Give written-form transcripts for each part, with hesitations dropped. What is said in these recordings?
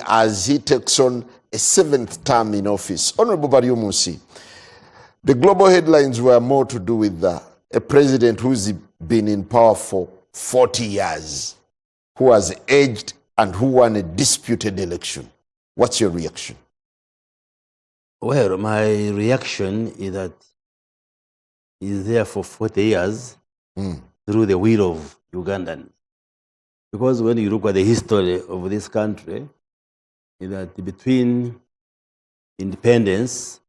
as he takes on a 7th term in office. Honorable Byaruhanga, the global headlines were more to do with a president who's been in power for 40 years, who has aged and who won a disputed election. What's your reaction? Well, my reaction is that he's there for 40 years through the will of Ugandans. Because when you look at the history of this country, is that between independence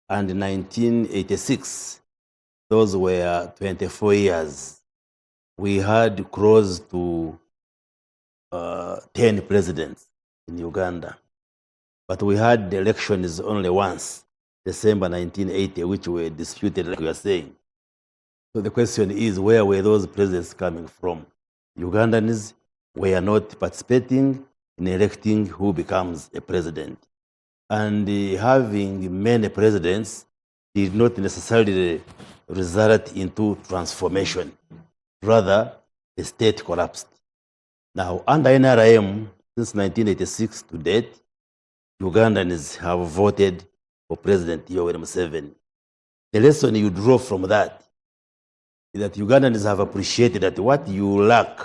and 1986, those were 24 years. We had close to 10 presidents in Uganda. But we had the elections only once, December 1980, which were disputed, like we are saying. So the question is, where were those presidents coming from? Ugandans were not participating in electing who becomes a president. And having many presidents did not necessarily result into transformation. Rather, the state collapsed. Now, under NRM, since 1986 to date, Ugandans have voted for President Yoweri Museveni. The lesson you draw from that is that Ugandans have appreciated that what you lack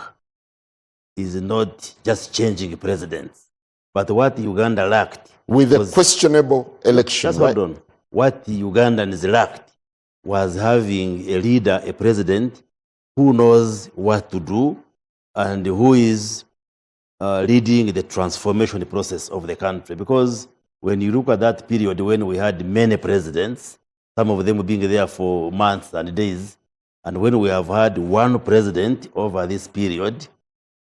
is not just changing presidents, but what Uganda lacked. With a questionable election, just hold on. What Ugandans lacked was having a leader, a president, who knows what to do and who is leading the transformation process of the country. Because when you look at that period when we had many presidents, some of them being there for months and days, and when we have had one president over this period,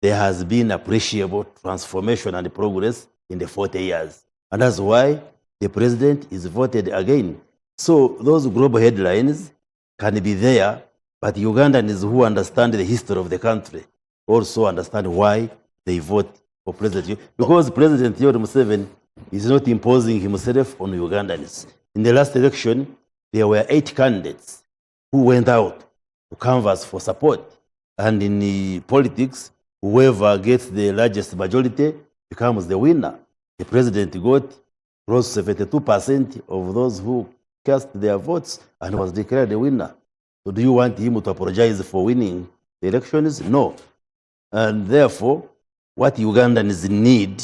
there has been appreciable transformation and progress in the 40 years. And that's why the president is voted again. So those global headlines can be there, but Ugandans who understand the history of the country also understand why they vote for President. Because President Yoweri Museveni is not imposing himself on Ugandans. In the last election, there were 8 candidates who went out to canvass for support. And in politics, whoever gets the largest majority becomes the winner. The president got close to 72% of those who cast their votes and was declared the winner. So do you want him to apologize for winning the elections? No. And therefore, what Ugandans need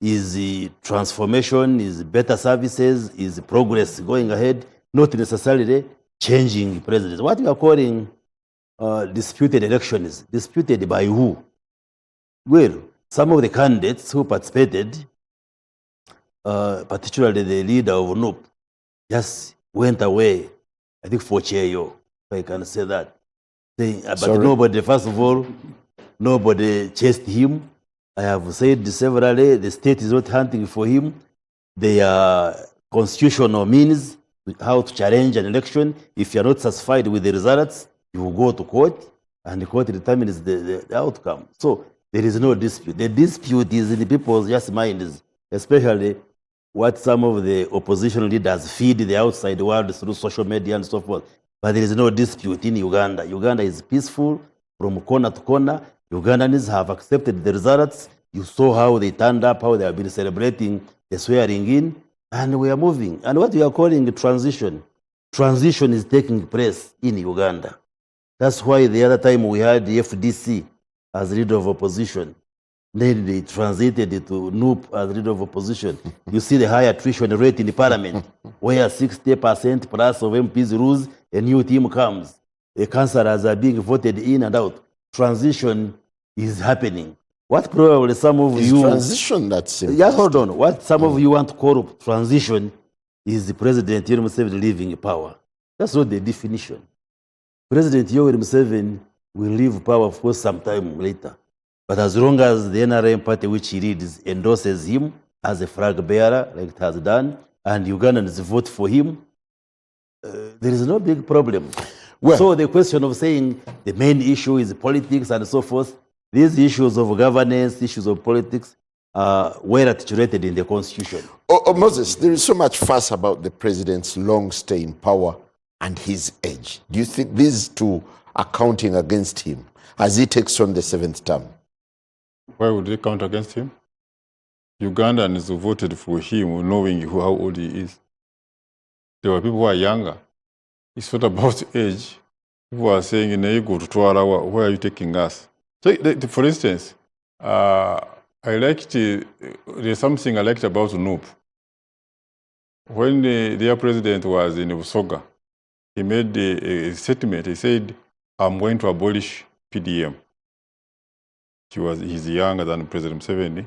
is transformation, is better services, is progress going ahead, not necessarily changing presidents. What we are calling disputed elections, disputed by who? Well, some of the candidates who participated, particularly the leader of NUP, just went away, I think, for Cheyo, if I can say that. But nobody, first of all, nobody chased him. I have said severally, the state is not hunting for him. Their constitutional means how to challenge an election. If you are not satisfied with the results, you will go to court, and the court determines the outcome. So there is no dispute. The dispute is in the people's just minds, especially what some of the opposition leaders feed the outside world through social media and so forth. But there is no dispute in Uganda. Uganda is peaceful from corner to corner. Ugandans have accepted the results. You saw how they turned up, how they have been celebrating the swearing in, and we are moving. And what we are calling transition is taking place in Uganda. That's why the other time we had the FDC as leader of opposition. Then they transited to NUP as leader of opposition. You see the high attrition rate in the parliament, where 60% plus of MPs lose, a new team comes. The councillors are being voted in and out. Transition is happening. What probably some of you... transition, that's it. Yeah, hold on. What some of you want to call transition is the President Yoweri Museveni leaving power. That's not the definition. President Yoweri Museveni will leave power, of course, sometime later. But as long as the NRM party which he leads endorses him as a flag bearer, like it has done, and Ugandans vote for him, there is no big problem. Well, so the question of saying the main issue is politics and so forth, these issues of governance, issues of politics, are well articulated in the Constitution. Moses, there is so much fuss about the president's long stay in power and his age. Do you think these two are counting against him as he takes on the 7th term? Why would they count against him? Ugandans who voted for him knowing how old he is. There were people who are younger. It's not about age. People are saying, "You go to Twala, where are you taking us?" So, for instance, there's something I liked about Noop. When their president was in Busoga, he made a statement. He said, "I'm going to abolish PDM." He's younger than President Museveni.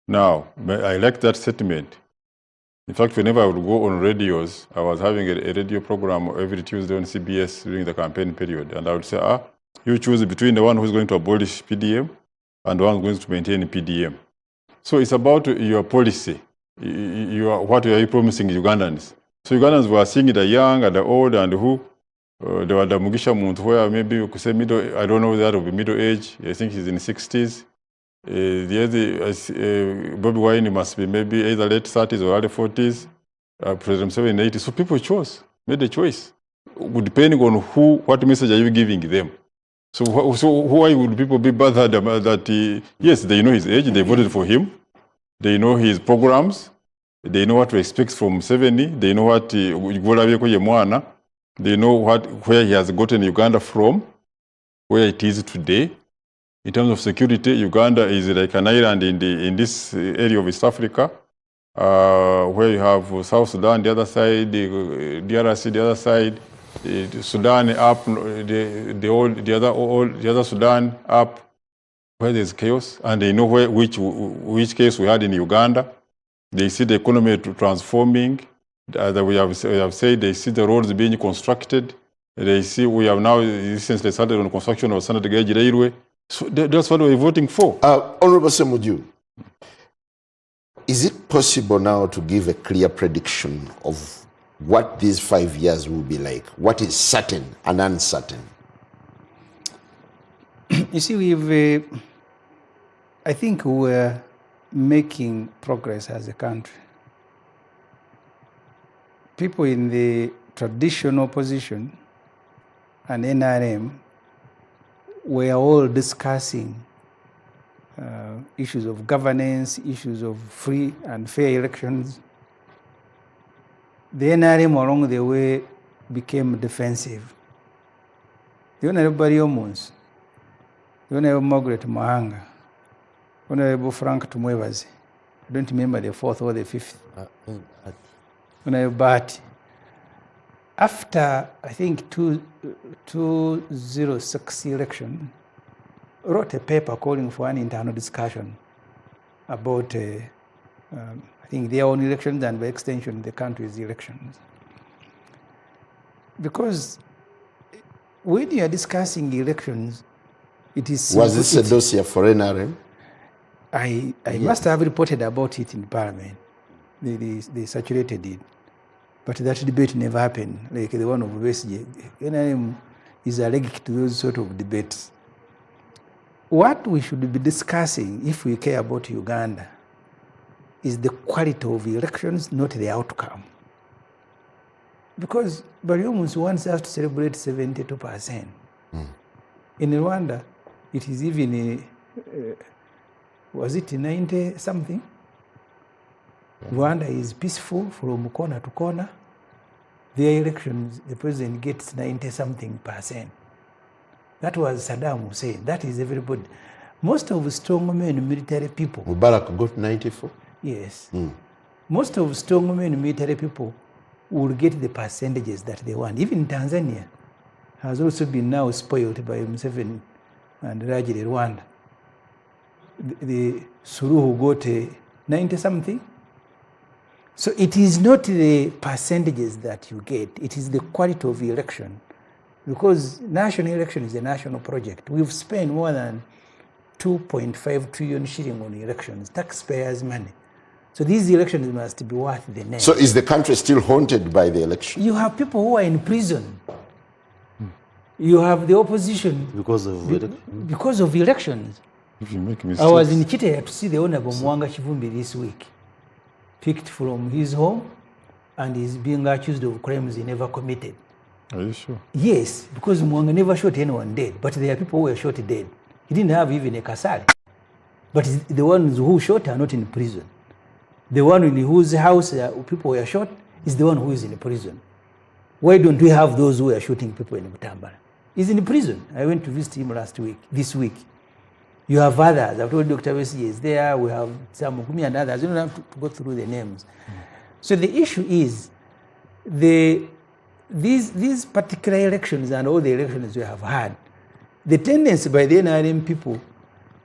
Now, I like that statement. In fact, whenever I would go on radios, I was having a radio program every Tuesday on CBS during the campaign period, and I would say, you choose between the one who's going to abolish PDM and the one who's going to maintain PDM. So it's about your policy. What are you promising Ugandans? So Ugandans were seeing the young and the old and who. There were the Mugisha Muntu, where maybe you could say middle, I don't know that will be middle age. I think he's in the 60s. The other, Bobi Wine must be maybe either late 30s or early 40s. President Museveni in 80s. So people made a choice. Depending on what message are you giving them? So why would people be bothered about that? Yes, they know his age, they voted for him. They know his programs. They know what to expect from Museveni. They know what they know where he has gotten Uganda from, where it is today. In terms of security, Uganda is like an island in this area of East Africa, where you have South Sudan, the other side, the DRC, the other side, Sudan up, the other Sudan up, where there's chaos, and they know which case we had in Uganda. They see the economy transforming. We have said they see the roads being constructed. They see we have now recently started on construction of standard gauge railway. So that's what we're voting for. Honorable Semujju, is it possible now to give a clear prediction of what these 5 years will be like? What is certain and uncertain? You see, I think we're making progress as a country. People in the traditional opposition and NRM were all discussing issues of governance, issues of free and fair elections. The NRM along the way became defensive. The Honorable Bariomunsi, the Honorable Margaret Mahanga, Honorable Frank Tumwebazi, I don't remember the fourth or the fifth. Honorable Bati. After, I think, 2006 election, wrote a paper calling for an internal discussion about, I think, their own elections and by extension, the country's elections. Because when you are discussing elections, it is... Was this a dossier for NRM? I must have reported about it in Parliament. They saturated it. But that debate never happened, like the one of USG. NRM is allergic to those sort of debates. What we should be discussing, if we care about Uganda, is the quality of elections, not the outcome. Because Bariomunsi wants us to celebrate 72%. In Rwanda, it is even, was it 90-something? Rwanda is peaceful from corner to corner. Their elections, the president gets 90-something%. That was Saddam Hussein. That is everybody. Most of strongmen military people. Mubarak got 94? Yes. Most of strongmen military people will get the percentages that they want. Even Tanzania has also been now spoiled by Museveni and Rajiri Rwanda. The Suruhu got 90-something. So it is not the percentages that you get, it is the quality of the election. Because national election is a national project. We've spent more than 2.5 trillion shilling on elections, taxpayers' money. So these elections must be worth the name. So is the country still haunted by the election? You have people who are in prison. You have the opposition. Because of elections? Because of elections. If you make mistakes. I was in Chiteya to see the Honorable Mwanga Chivumbi this week. Picked from his home and is being accused of crimes he never committed. Are you sure? Yes, because Mwanga never shot anyone dead, but there are people who were shot dead. He didn't have even a kasari. But the ones who shot are not in prison. The one in whose house people were shot is the one who is in prison. Why don't we have those who are shooting people in Butambala? He's in prison. I went to visit him this week. You have others. I've told Dr. Wesley is there. We have some Mukumi and others. You don't have to go through the names. So the issue is these particular elections and all the elections we have had, the tendency by the NRM people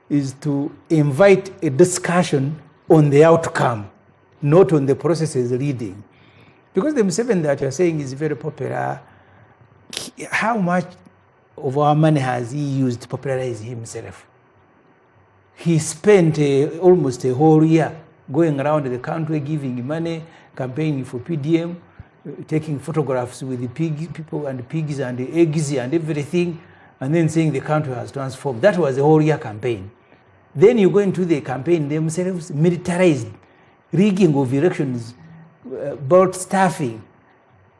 is to invite a discussion on the outcome, not on the processes leading. Because the Museveni that you're saying is very popular, how much of our money has he used to popularize himself? He spent almost a whole year going around the country, giving money, campaigning for PDM, taking photographs with the people and the pigs and the eggs and everything, and then saying the country has transformed. That was a whole year campaign. Then you go into the campaign themselves, militarized, rigging of elections, about staffing.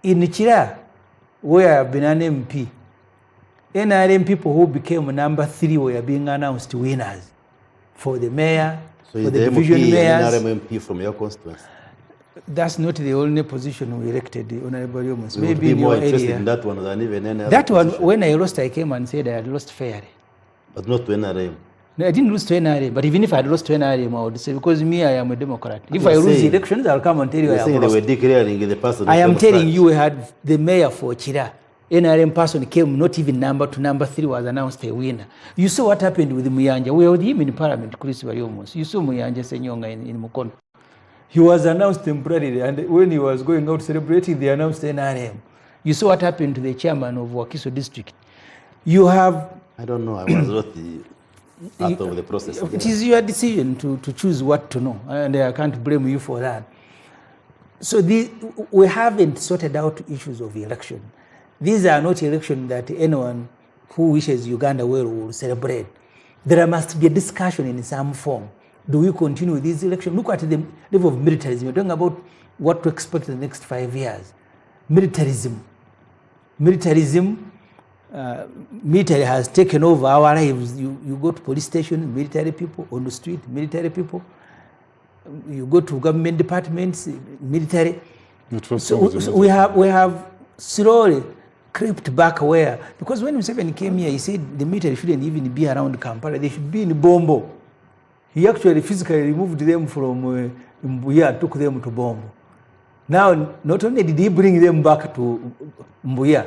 In Chira, where I've been an MP, NRM people who became number 3 were being announced winners for the mayor, so for the division mayors. NRM MP from your constituency? That's not the only position we elected, Honorable Yomus. We would be more interested in that one than even any other That one, position. when I lost, I came and said I had lost fairly. But not to NRM. No, I didn't lose to NRM, but even if I had lost to NRM, I would say, because me, I am a Democrat. If You're I lose saying- elections, I'll come and tell you I have Saying they lost. were declaring the person. I am who telling came you, we had the mayor for Chira. NRM person came not even number 3 was announced a winner. You saw what happened with Muyanja. We were with him in Parliament, Chris Bariomus. You saw Muyanja Senyonga in Mukono. He was announced temporarily, and when he was going out celebrating, they announced NRM. You saw what happened to the chairman of Wakiso district. You have... I don't know. I was not part of the process. It is your decision to choose what to know, and I can't blame you for that. So we haven't sorted out issues of election. These are not elections that anyone who wishes Uganda well will celebrate. There must be a discussion in some form. Do we continue with these elections? Look at the level of militarism. We're talking about what to expect in the next 5 years. Militarism. Military has taken over our lives. You go to police station, military people. On the street, military people. You go to government departments, military. So we have slowly crept back where, because when Museveni came here, he said the military shouldn't even be around Kampala. They should be in Bombo. He actually physically removed them from Mbuya, took them to Bombo. Now, not only did he bring them back to Mbuya,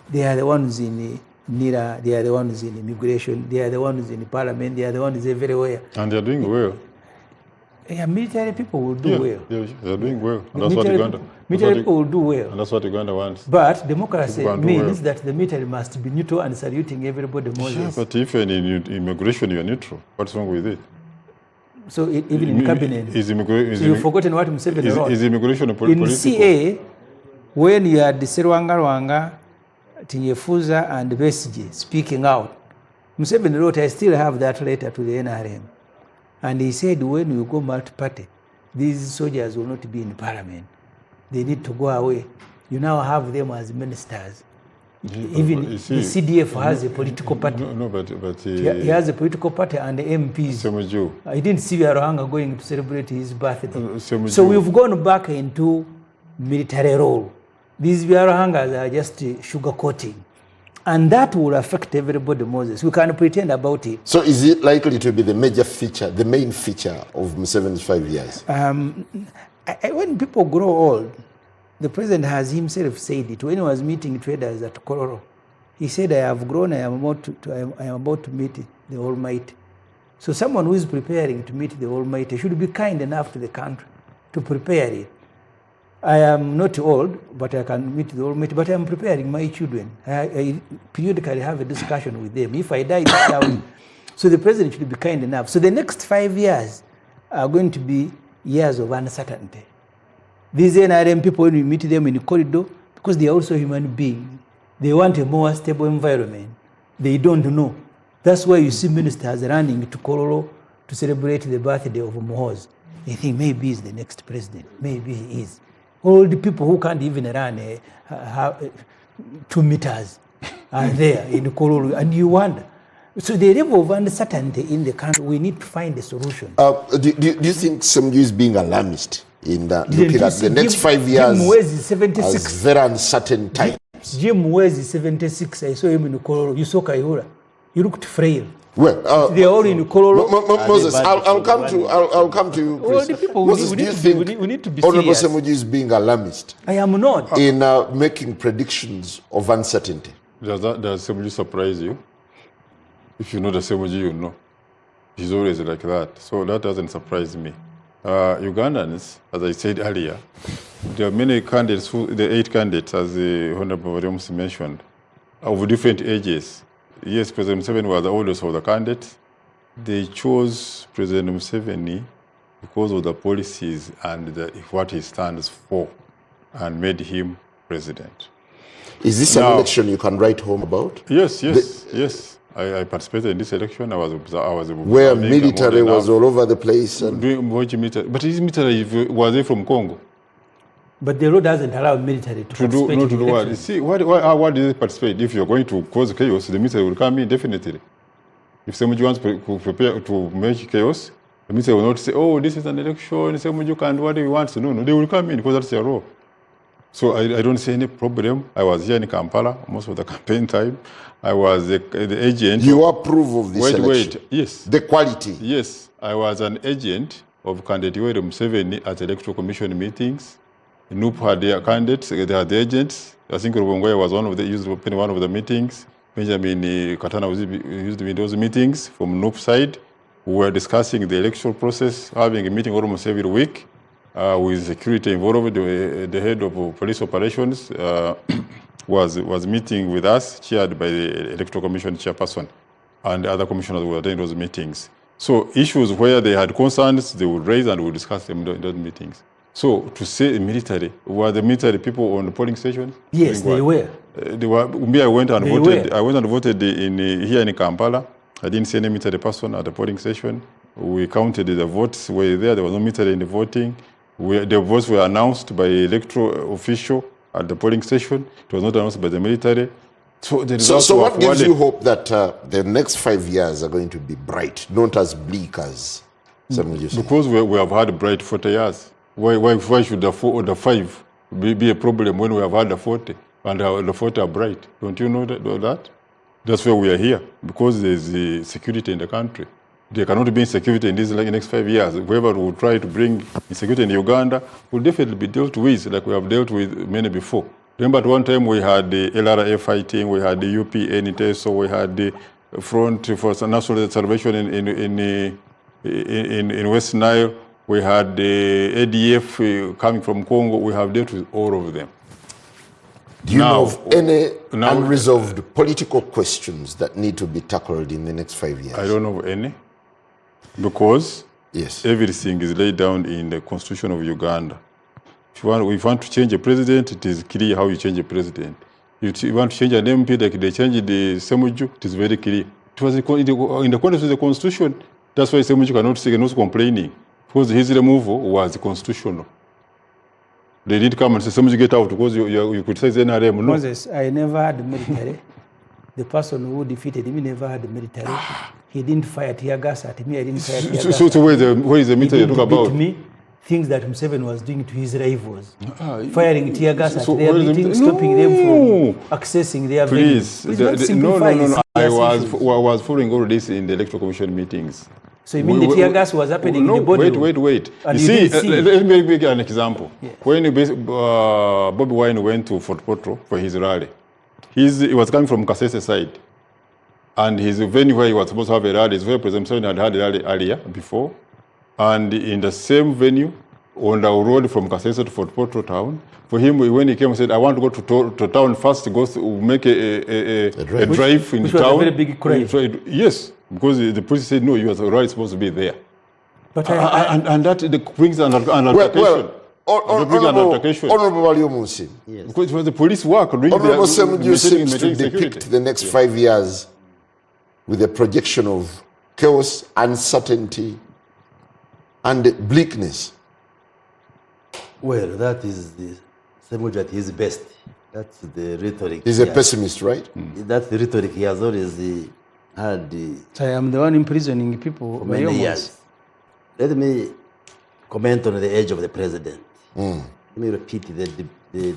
they are the ones in NIRA, they are the ones in immigration, they are the ones in parliament, they are the ones everywhere. And they are doing well. Yeah, military people will do well. They are doing well. And that's what Uganda. Military people will do well. And that's what Uganda wants. But democracy means well. that the military must be neutral and saluting everybody. Yeah, but if in immigration you are neutral, what's wrong with it? So even in cabinet, so you've forgotten what Museveni wrote. Is immigration a political? In CA, when you had Serwanga, Tinyefuza and Besigye speaking out, Museveni wrote, I still have that letter to the NRM. And he said, when you go multi-party, these soldiers will not be in parliament. They need to go away. You now have them as ministers. Even the CDF has a political party. No, but he has a political party and the MPs. Semujju. I didn't see Byaruhanga going to celebrate his birthday. So we've gone back into military role. These Byaruhangas are just sugarcoating. And that will affect everybody, Moses. We can't pretend about it. So is it likely to be the major feature, the main feature of Museveni's 5 years? When people grow old, the president has himself said it. When he was meeting traders at Kororo, he said, I have grown, I am about to meet the Almighty. So someone who is preparing to meet the Almighty should be kind enough to the country to prepare it. I am not old, but I can meet the Almighty, but I am preparing my children. I periodically have a discussion with them. If I die, this down. So the president should be kind enough. So the next 5 years are going to be years of uncertainty. These NRM people, when we meet them in the corridor, because they are also human beings, they want a more stable environment. They don't know. That's why you see ministers running to Kororo to celebrate the birthday of Mohoz. They think maybe he's the next president. Maybe he is. All the people who can't even run 2 meters are there in Kororo, and you wonder. So the level of uncertainty in the country, we need to find a solution. Do you think Semujju is being alarmist in looking at the next 5 years Jim West is 76. as very uncertain times? Jim West is 76. I saw him in Kololo. You saw Kayihura. You looked frail. Well, they are all in Kololo. Moses, I'll come to you. All the people, Moses, we do you think need to be Honorable serious. Semujju is being alarmist I am not. in making predictions of uncertainty? Does Semujju surprise you? If you know the Semujju, you know. He's always like that. So that doesn't surprise me. Ugandans, as I said earlier, there are many candidates, the 8 candidates, as the Honorable Williams mentioned, of different ages. Yes, President Museveni was the oldest of the candidates. They chose President Museveni because of the policies and what he stands for, and made him president. Is this an election you can write home about? Yes. I participated in this election. I was where military was all over the place. And but his military was there from Congo. But the law doesn't allow military to participate in what? elections. See, why did they participate? If you're going to cause chaos, the military will come in definitely. If somebody wants to prepare to make chaos, the military will not say, "Oh, this is an election. Somebody can do what he wants." No, they will come in because that's their role. So I don't see any problem. I was here in Kampala most of the campaign time. I was the agent. You approve of this election? Yes. The quality? Yes. I was an agent of candidate Yoweri Museveni at Electoral Commission meetings. NUP had their candidates, they had the agents. I think Rubongoya was one of the meetings. Benjamin Katana used to be in those meetings from NUP side. We were discussing the electoral process, having a meeting almost every week. With security involved, the head of police operations was meeting with us, chaired by the Electoral Commission chairperson, and other commissioners were attending those meetings. So issues where they had concerns, they would raise and we would discuss them in those meetings. So to say military, were the military people on the polling stations? Yes, they were. I went and voted. I went and voted here in Kampala. I didn't see any military person at the polling station. We counted the votes were there. There was no military in the voting. The votes were announced by electoral official at the polling station. It was not announced by the military. So what gives you hope that the next 5 years are going to be bright, not as bleak as some of you say? Because we have had bright 40 years. Why should the 5 be a problem when we have had the 40 and the 40 are bright? Don't you know that? That's why we are here, because there's the security in the country. There cannot be insecurity in these next 5 years. Whoever will try to bring insecurity in Uganda will definitely be dealt with like we have dealt with many before. Remember at one time we had the LRA fighting, we had the UPN, so we had the Front for National Salvation in West Nile, we had the ADF coming from Congo. We have dealt with all of them. Do you know of any unresolved political questions that need to be tackled in the next 5 years? I don't know of any, because yes, everything is laid down in the Constitution of Uganda. If you want to change a president, it is clear how you change a president. If you want to change an MP, like they changed the Semujju, it is very clear. It was in the context of the Constitution. That's why Semujju cannot complaining, because his removal was constitutional. They didn't come and say, Semujju get out because you criticize NRM. No. Moses, I never had the military. The person who defeated me never had the military. He didn't fire tear gas at me. I didn't fire tear gas. So where is the military you talk about? Me, things that Museveni was doing to his rivals. Firing tear gas at their meetings, stopping them from accessing their venues. Please, no. I was following all this in the Electoral Commission meetings. So you mean the tear gas was happening in the body? Wait. You see, let me give you an example. Yes. When Bobi Wine went to Fort Portal for his rally, he was coming from Kasese side. And his venue where he was supposed to have a rally is where President Museveni had a rally earlier, before. And in the same venue, on the road from Kasese to Fort Portal town, for him, when he came and said, I want to go to town first, to go make a drive in which town. Was a very big crime. Yes. Because the police said, no, you are right supposed to be there. But and that brings an altercation. Honorable Byaruhanga. Yes. Because it was the police work. Honorable Semujju seems to depict the next 5 years with a projection of chaos, uncertainty, and bleakness. Well, that is the Semujju at his best. That's the rhetoric. He's a pessimist, right? That's the rhetoric he has always had So I am the one imprisoning people for by many almost. years. Let me comment on the age of the president. Let me repeat the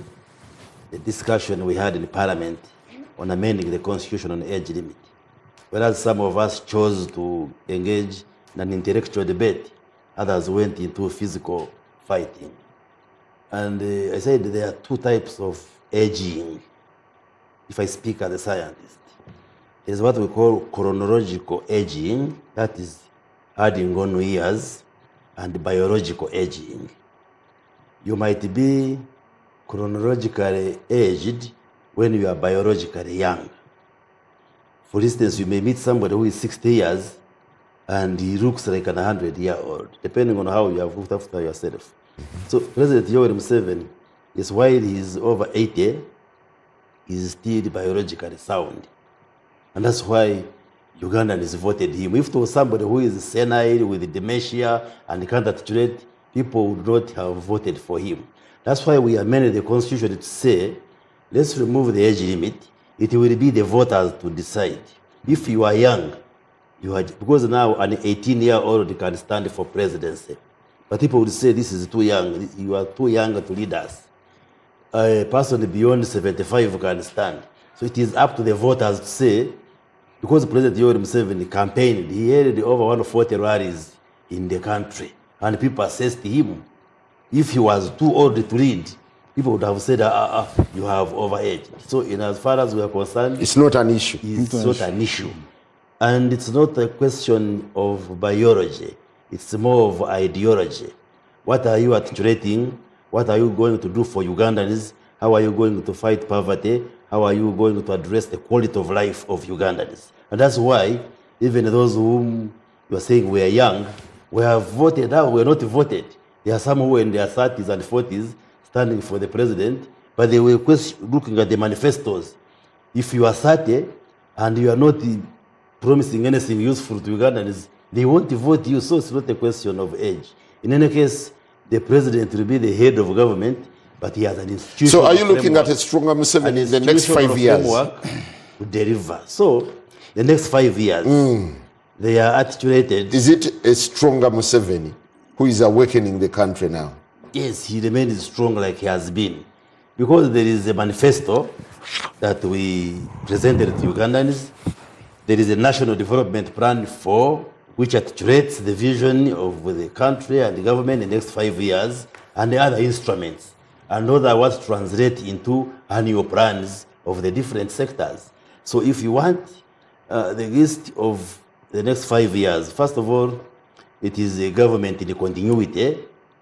discussion we had in Parliament on amending the constitution on age limit. Whereas some of us chose to engage in an intellectual debate, others went into physical fighting. And I said there are two types of aging, if I speak as a scientist. There is what we call chronological aging, that is adding on years, and biological aging. You might be chronologically aged when you are biologically young. For instance, you may meet somebody who is 60 years and he looks like an 100-year-old, depending on how you have looked after yourself. So President Yoweri Museveni is, while he is over 80, he is still biologically sound. And that's why Ugandans voted him. If it was somebody who is senile with dementia and can't articulate, people would not have voted for him. That's why we amended the constitution to say, let's remove the age limit. It will be the voters to decide. If you are young, because now an 18-year-old can stand for presidency. But people would say this is too young. You are too young to lead us. A person beyond 75 can stand. So it is up to the voters to say, because President Yoweri Museveni campaigned, he held over 140 rallies in the country, and people assessed him. If he was too old to lead, people would have said, you have overaged. So in as far as we are concerned, It's not an issue. it's not an issue. And it's not a question of biology. It's more of ideology. What are you articulating? What are you going to do for Ugandans? How are you going to fight poverty? How are you going to address the quality of life of Ugandans? And that's why even those whom you are saying we are young, we have voted out, we are not voted. There are some who are in their 30s and 40s standing for the president, but they were looking at the manifestos. If you are 30 and you are not promising anything useful to Ugandans, they won't vote you, so it's not a question of age. In any case, the president will be the head of government, but he has an institution. So are you looking at a stronger Museveni in the next 5 years? To deliver. So, the next 5 years, they are articulated. Is it a stronger Museveni who is awakening the country now? Yes, he remains strong like he has been. Because there is a manifesto that we presented to Ugandans. There is a national development plan which articulates the vision of the country and the government in the next 5 years, and the other instruments. And those are what translate into annual plans of the different sectors. So if you want the list of the next 5 years, first of all, it is a government in the continuity.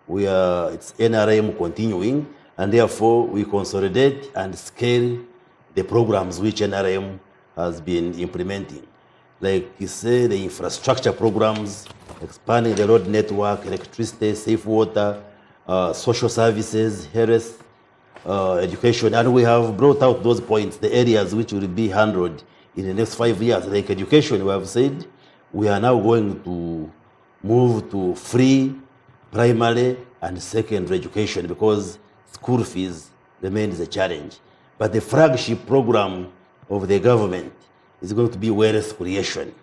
It's NRM continuing, and therefore we consolidate and scale the programs which NRM has been implementing. Like you say, the infrastructure programs, expanding the road network, electricity, safe water, social services, health, education, and we have brought out those points, the areas which will be handled in the next 5 years. Like education, we have said we are now going to move to free primary and secondary education because school fees remains a challenge. But the flagship program of the government is going to be wealth creation,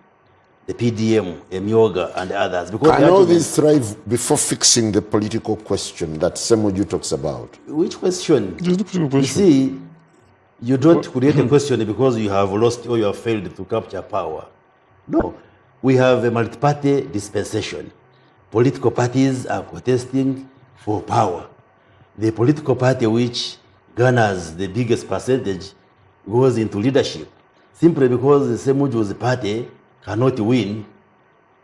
the PDM, Emyoga, and others. Because I know these thrive before fixing the political question that Semujju talks about. Which question? Just the question. You see, you don't create a question because you have lost or you have failed to capture power. No. We have a multi-party dispensation. Political parties are contesting for power. The political party which garners the biggest percentage goes into leadership. Simply because the Semujju's party cannot win,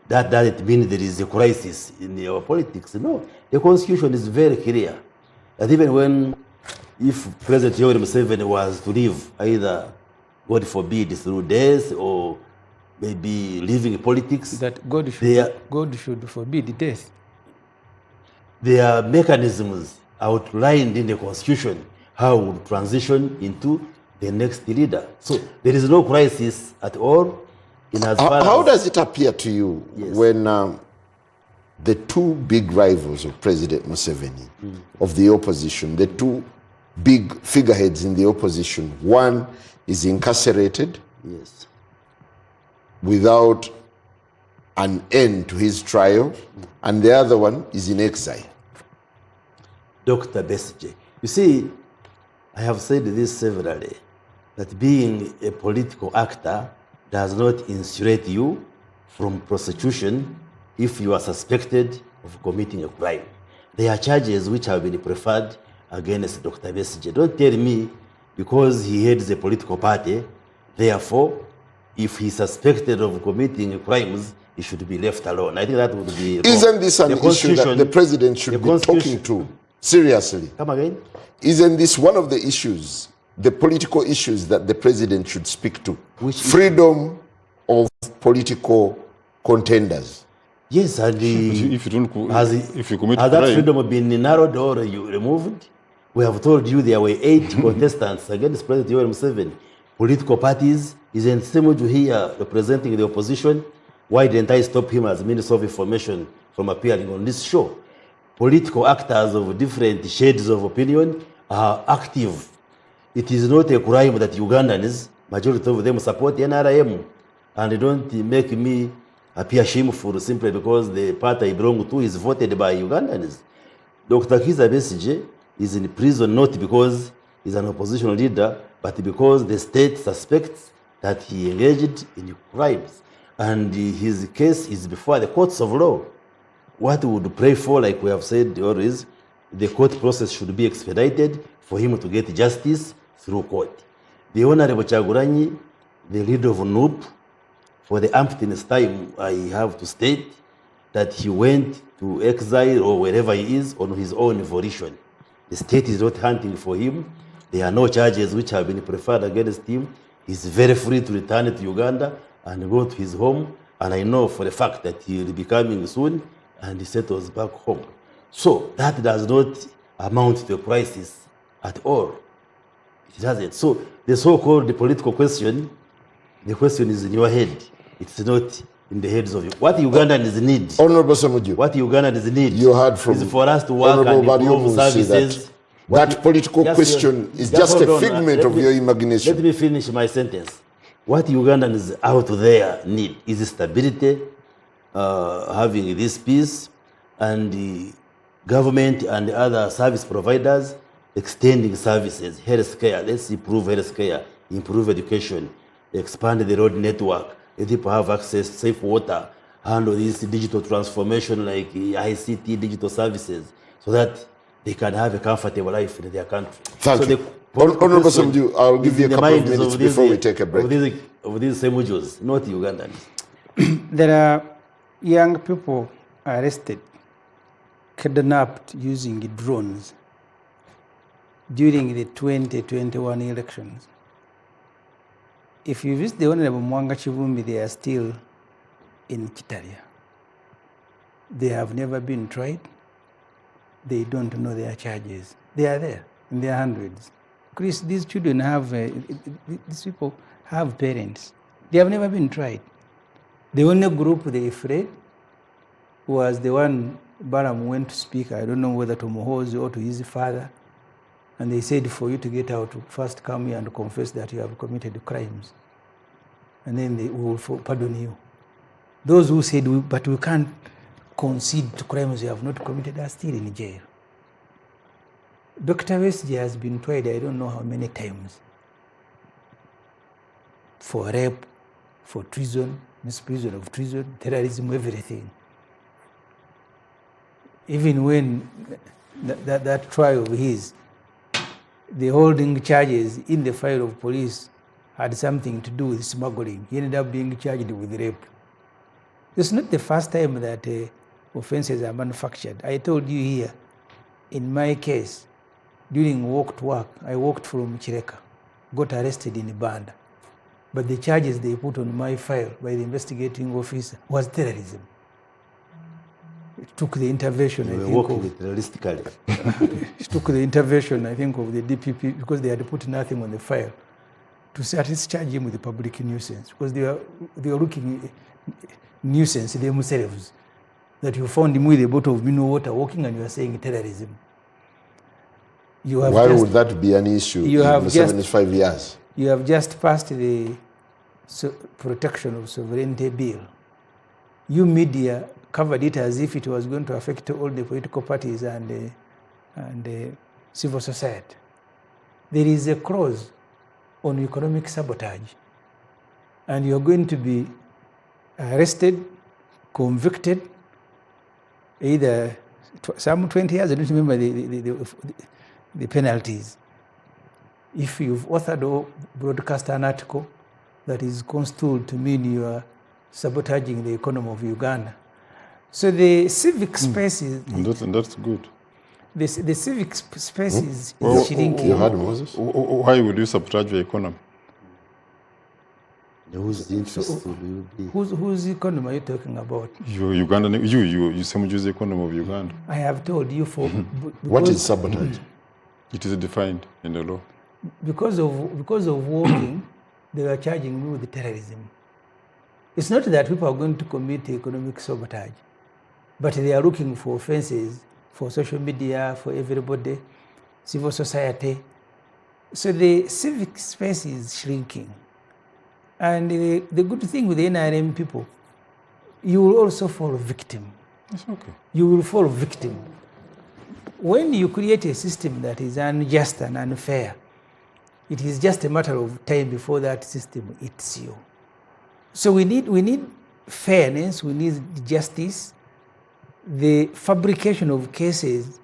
that doesn't mean there is a crisis in our politics. No, the constitution is very clear that even if President Yoweri Museveni was to live either, God forbid, through death or maybe leaving politics, That God should forbid death. there are mechanisms outlined in the constitution how we would transition into the next leader. So there is no crisis at all. In as far How as does it appear to you when the two big rivals of President Museveni, of the opposition, the two big figureheads in the opposition, one is incarcerated, yes, without an end to his trial, and the other one is in exile. Dr. Besigye. You see, I have said this severally, that being a political actor does not insulate you from prosecution if you are suspected of committing a crime. There are charges which have been preferred against Dr. Besigye. Don't tell me because he heads a political party, therefore, if he's suspected of committing crimes, he should be left alone. I think that would be wrong. Isn't this an issue that the president should be talking to? Seriously. Come again? Isn't this one of the issues, the political issues that the president should speak to? Which freedom of political contenders. Yes, and if you commit has crime, that freedom been narrowed or removed? We have told you there were 8 contestants against President Yoweri Museveni. Political parties. Isn't Semujju here representing the opposition? Why didn't I stop him as Minister of Information from appearing on this show? Political actors of different shades of opinion are active. It is not a crime that Ugandans, majority of them, support NRM. And don't make me appear shameful simply because the party I belong to is voted by Ugandans. Dr. Kizza Besigye is in prison not because he's an opposition leader, but because the state suspects that he engaged in crimes. And his case is before the courts of law. What we would pray for, like we have said always, the court process should be expedited for him to get justice through court. The Honorable Chaguranyi, the leader of NUP, for the umpteenth time, I have to state that he went to exile or wherever he is on his own volition. The state is not hunting for him. There are no charges which have been preferred against him. He's very free to return to Uganda and go to his home. And I know for a fact that he will be coming soon and he settles back home. So that does not amount to a crisis at all. It doesn't. So the so-called political question, the question is in your head. It's not in the heads of you. What Ugandans need, Honorable Semujju, what Ugandans need you heard from is for us to work and improve services. That political question is just a figment of your imagination. Let me finish my sentence. What Ugandans out there need is stability, having this peace, and the government and the other service providers extending services, health care. Let's improve health care, improve education, expand the road network, let people have access to safe water, handle this digital transformation like ICT digital services, so that they can have a comfortable life in their country. Thank you. Honorable Semujju, I'll give you a couple of minutes before we take a break. Of these Semujjus, not Ugandans. There are young people arrested, kidnapped using drones during the 2021 elections. If you visit the Honorable Mwanga Chivumbi, they are still in Kitaria. They have never been tried. They don't know their charges. They are there in their hundreds. Chris, these children have, these people have parents. They have never been tried. The only group they afraid was the one Balaam went to speak, I don't know whether to Mohozi or to his father, and they said for you to get out, first come here and confess that you have committed crimes, and then they will pardon you. Those who said, but we can't concede to crimes you have not committed are still in jail. Dr. Besigye has been tried, I don't know how many times, for rape, for treason, misprision of treason, terrorism, everything. Even when that trial of his, the holding charges in the file of police had something to do with smuggling. He ended up being charged with rape. It's not the first time that offenses are manufactured. I told you here, in my case, during walked work, I walked from Chireka, got arrested in Banda. But the charges they put on my file by the investigating officer was terrorism. It took the intervention, I think, it took the intervention, I think, of the DPP, because they had put nothing on the file, to at least charge him with the public nuisance, because they were looking nuisance themselves, that you found him with a bottle of mineral water walking and you are saying terrorism. Why would that be an issue in 75 years? You have just passed the protection of sovereignty bill. You media covered it as if it was going to affect all the political parties and civil society. There is a clause on economic sabotage, and you're going to be arrested, convicted, either some 20 years, I don't remember the penalties, if you've authored or broadcast an article that is construed to mean you are sabotaging the economy of Uganda. So the civic space is... And that's good. The civic space is shrinking. You heard Moses? Why would you sabotage the economy? Whose interest will be? Whose economy are you talking about? You Semujju's economy of Uganda. I have told you for... What is sabotage? It is defined in the law. Because of walking, they were charging me with terrorism. It's not that people are going to commit economic sabotage, but they are looking for offenses for social media, for everybody, civil society. So the civic space is shrinking. And the good thing with the NRM people, you will also fall victim. That's okay. You will fall victim. When you create a system that is unjust and unfair, it is just a matter of time before that system eats you. So we need fairness, we need justice, the fabrication of cases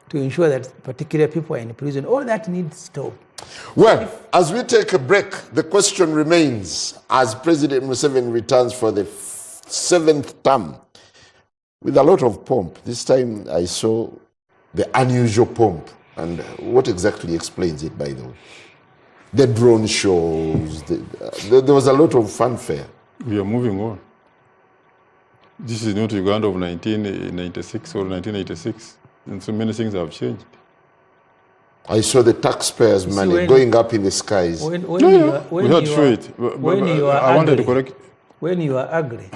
to ensure that particular people are in prison. All that needs to stop. Well, as we take a break, the question remains as President Museveni returns for the 7th term with a lot of pomp. This time I saw the unusual pomp. And what exactly explains it, by the way? The drone shows, there was a lot of fanfare. We are moving on. This is not Uganda of 1996 or 1986, and so many things have changed. I saw the taxpayers' money going up in the skies. We had to show it. I wanted to correct. When you are ugly,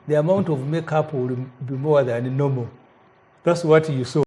the amount of makeup will be more than normal. That's what you saw.